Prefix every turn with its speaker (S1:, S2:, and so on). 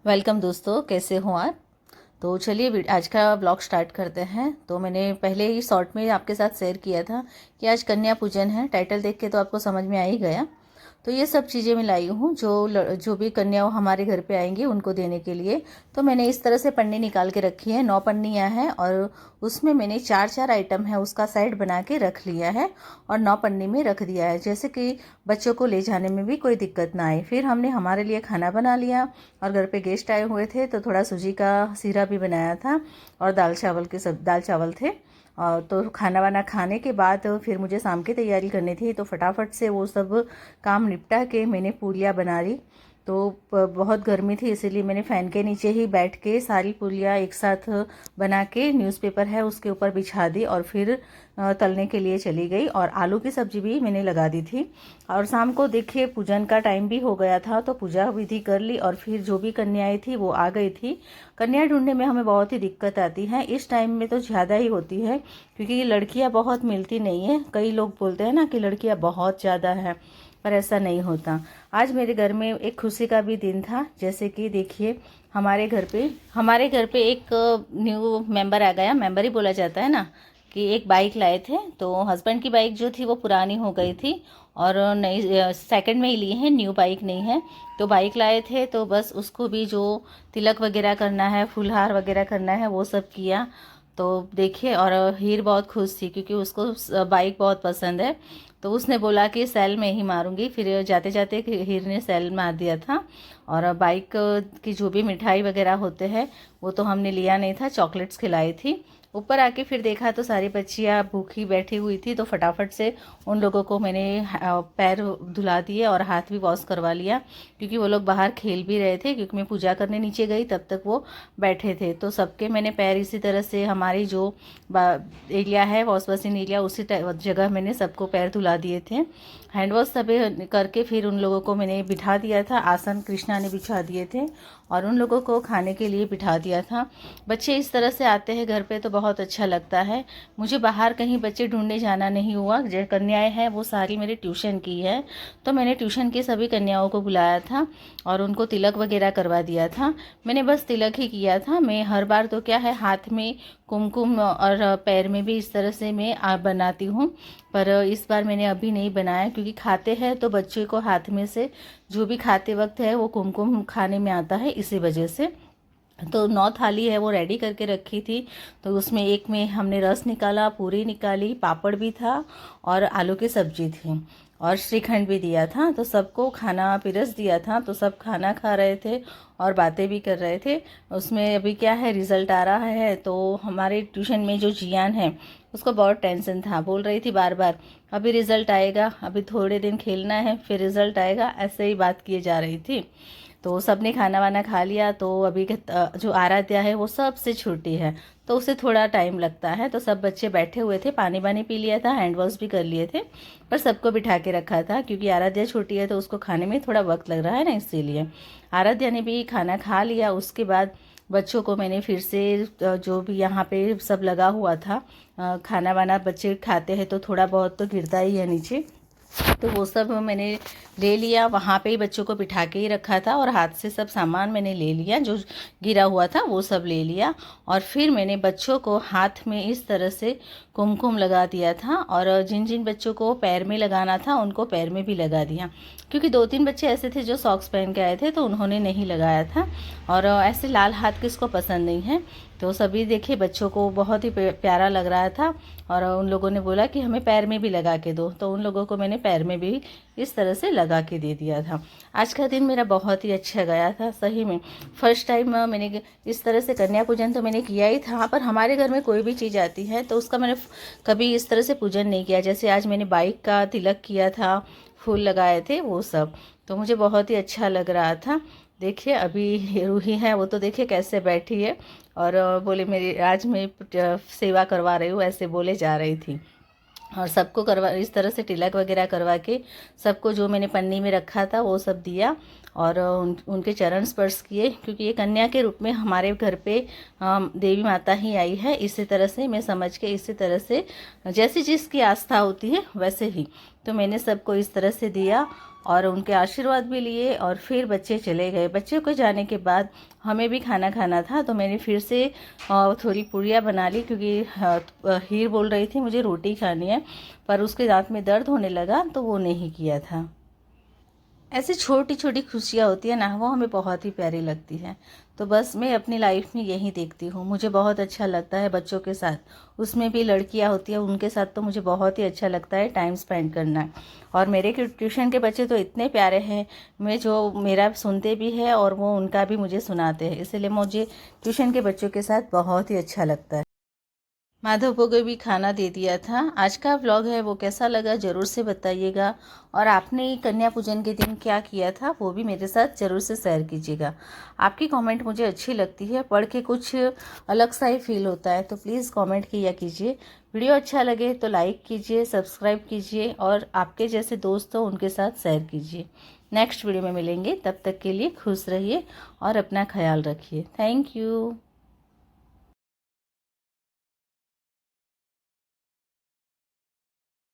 S1: Welcome दोस्तों, कैसे हो आप। तो चलिए आज का ब्लॉग स्टार्ट करते हैं। तो मैंने पहले ही शॉर्ट में आपके साथ शेयर किया था कि आज कन्या पूजन है। टाइटल देख के तो आपको समझ में आ ही गया। तो ये सब चीज़ें मैं लाई हूँ जो भी कन्या हमारे घर पे आएंगी उनको देने के लिए। तो मैंने इस तरह से पन्नी निकाल के रखी है, 9 पन्नियाँ हैं और उसमें मैंने 4 आइटम है उसका साइड बना के रख लिया है और 9 पन्नी में रख दिया है, जैसे कि बच्चों को ले जाने में भी कोई दिक्कत ना आए। फिर हमने हमारे लिए खाना बना लिया और घर पे गेस्ट आए हुए थे तो थोड़ा सूजी का सीरा भी बनाया था और दाल चावल थे। और तो खाना वाना खाने के बाद फिर मुझे शाम की तैयारी करनी थी, तो फटाफट से वो सब काम निपटा के मैंने पूरियाँ बना ली। तो बहुत गर्मी थी इसीलिए मैंने फ़ैन के नीचे ही बैठ के सारी पूरियाँ एक साथ बना के न्यूज़पेपर है उसके ऊपर बिछा दी और फिर तलने के लिए चली गई। और आलू की सब्जी भी मैंने लगा दी थी। और शाम को देखिए पूजन का टाइम भी हो गया था तो पूजा विधि कर ली और फिर जो भी कन्याएं थी वो आ गई थी। कन्या ढूंढने में हमें बहुत ही दिक्कत आती है, इस टाइम में तो ज़्यादा ही होती है क्योंकि लड़कियां बहुत मिलती नहीं है। कई लोग बोलते हैं ना कि लड़कियां बहुत ज़्यादा है, पर ऐसा नहीं होता। आज मेरे घर में एक खुशी का भी दिन था, जैसे कि देखिए हमारे घर पे एक न्यू मेंबर आ गया। मेंबर ही बोला जाता है ना, कि एक बाइक लाए थे। तो हस्बैंड की बाइक जो थी वो पुरानी हो गई थी और नई सेकंड में ही ली है, न्यू बाइक नहीं है। तो बाइक लाए थे तो बस उसको भी जो तिलक वगैरह करना है, फुलहार वगैरह करना है, वो सब किया। तो देखिए, और हीर बहुत खुश थी क्योंकि उसको बाइक बहुत पसंद है। तो उसने बोला कि सेल में ही मारूंगी, फिर जाते जाते हीर ने सेल मार दिया था। और बाइक की जो भी मिठाई वगैरह होते हैं वो तो हमने लिया नहीं था, चॉकलेट्स खिलाई थी। ऊपर आके फिर देखा तो सारी बच्चियाँ भूखी बैठी हुई थी, तो फटाफट से उन लोगों को मैंने पैर धुला दिए और हाथ भी वॉश करवा लिया क्योंकि वो लोग बाहर खेल भी रहे थे। क्योंकि मैं पूजा करने नीचे गई तब तक वो बैठे थे। तो सबके मैंने पैर इसी तरह से हमारी जो एरिया है वॉश बेसिन एरिया, उसी जगह मैंने सबको पैर धुला दिए थे। हैंड वॉश सभी करके फिर उन लोगों को मैंने बिठा दिया था। आसन कृष्णा ने बिछा दिए थे और उन लोगों को खाने के लिए बिठा दिया था। बच्चे इस तरह से आते हैं घर पे तो बहुत अच्छा लगता है। मुझे बाहर कहीं बच्चे ढूंढने जाना नहीं हुआ। जो कन्याएं हैं वो सारी मेरे ट्यूशन की है, तो मैंने ट्यूशन की सभी कन्याओं को बुलाया था और उनको तिलक वगैरह करवा दिया था। मैंने बस तिलक ही किया था। मैं हर बार तो क्या है हाथ में कुमकुम और पैर में भी इस तरह से मैं बनाती हूँ, पर इस बार मैंने अभी नहीं बनाया क्योंकि खाते हैं तो बच्चे को हाथ में से जो भी खाते वक्त है वो कुमकुम खाने में आता है, इसी वजह से। तो 9 थाली है वो रेडी करके रखी थी। तो उसमें एक में हमने रस निकाला, पूरी निकाली, पापड़ भी था और आलू की सब्जी थी और श्रीखंड भी दिया था। तो सबको खाना पिरस दिया था, तो सब खाना खा रहे थे और बातें भी कर रहे थे। उसमें अभी क्या है, रिज़ल्ट आ रहा है। तो हमारे ट्यूशन में जो जियान है उसको बहुत टेंशन था, बोल रही थी बार बार अभी रिज़ल्ट आएगा, अभी थोड़े दिन खेलना है फिर रिज़ल्ट आएगा, ऐसे ही बात किए जा रही थी। तो सबने खाना वाना खा लिया। तो अभी जो आराध्या है वो सबसे छोटी है तो उसे थोड़ा टाइम लगता है। तो सब बच्चे बैठे हुए थे, पानी वानी पी लिया था, हैंड वॉश भी कर लिए थे, पर सबको बिठा के रखा था क्योंकि आराध्या छोटी है तो उसको खाने में थोड़ा वक्त लग रहा है ना, इसीलिए। आराध्या ने भी खाना खा लिया। उसके बाद बच्चों को मैंने फिर से जो भी यहाँ पे सब लगा हुआ था, खाना वाना बच्चे खाते हैं तो थोड़ा बहुत तो गिरता ही है नीचे, तो वो सब मैंने ले लिया। वहाँ पे ही बच्चों को बिठा के ही रखा था और हाथ से सब सामान मैंने ले लिया, जो गिरा हुआ था वो सब ले लिया। और फिर मैंने बच्चों को हाथ में इस तरह से कुमकुम लगा दिया था और जिन जिन बच्चों को पैर में लगाना था उनको पैर में भी लगा दिया, क्योंकि 2-3 बच्चे ऐसे थे जो सॉक्स पहन के आए थे तो उन्होंने नहीं लगाया था। और ऐसे लाल हाथ किसको पसंद नहीं है। तो सभी देखिए बच्चों को बहुत ही प्यारा लग रहा था और उन लोगों ने बोला कि हमें पैर में भी लगा के दो, तो उन लोगों को मैंने पैर में भी इस तरह से लगा के दे दिया था। आज का दिन मेरा बहुत ही अच्छा गया था, सही में। फर्स्ट टाइम मैंने इस तरह से कन्या पूजन तो मैंने किया ही था, पर हमारे घर में कोई भी चीज़ आती है तो उसका मैंने कभी इस तरह से पूजन नहीं किया। जैसे आज मैंने बाइक का तिलक किया था, फूल लगाए थे, वो सब तो मुझे बहुत ही अच्छा लग रहा था। देखिए अभी रूही है वो तो देखिए कैसे बैठी है और बोले मेरी आज मैं सेवा करवा रही हूँ, ऐसे बोले जा रही थी। और सबको करवा इस तरह से तिलक वगैरह करवा के सबको जो मैंने पन्नी में रखा था वो सब दिया और उनके चरण स्पर्श किए, क्योंकि ये कन्या के रूप में हमारे घर पे देवी माता ही आई है। इसी तरह से मैं समझ के, इसी तरह से जैसी जिसकी आस्था होती है वैसे ही, तो मैंने सबको इस तरह से दिया। और उनके आशीर्वाद भी लिए और फिर बच्चे चले गए। बच्चे को जाने के बाद हमें भी खाना खाना था, तो मैंने फिर से थोड़ी पूरियाँ बना ली, क्योंकि हीर बोल रही थी मुझे रोटी खानी है, पर उसके दांत में दर्द होने लगा तो वो नहीं किया था। ऐसी छोटी छोटी खुशियाँ होती है ना, वो हमें बहुत ही प्यारी लगती है। तो बस मैं अपनी लाइफ में यही देखती हूँ, मुझे बहुत अच्छा लगता है बच्चों के साथ, उसमें भी लड़कियाँ होती हैं उनके साथ, तो मुझे बहुत ही अच्छा लगता है टाइम स्पेंड करना। और मेरे ट्यूशन के बच्चे तो इतने प्यारे हैं, मैं जो मेरा सुनते भी है और वो उनका भी मुझे सुनाते हैं, इसलिए मुझे ट्यूशन के बच्चों के साथ बहुत ही अच्छा लगता है। माधव को भी खाना दे दिया था। आज का व्लॉग है वो कैसा लगा ज़रूर से बताइएगा, और आपने कन्या पूजन के दिन क्या किया था वो भी मेरे साथ ज़रूर से शेयर कीजिएगा। आपकी कमेंट मुझे अच्छी लगती है, पढ़ के कुछ अलग सा ही फील होता है, तो प्लीज़ कमेंट किया कीजिए। वीडियो अच्छा लगे तो लाइक कीजिए, सब्सक्राइब कीजिए, और आपके जैसे दोस्त हो उनके साथ शेयर कीजिए। नेक्स्ट वीडियो में मिलेंगे, तब तक के लिए खुश रहिए और अपना ख्याल रखिए। Thank you.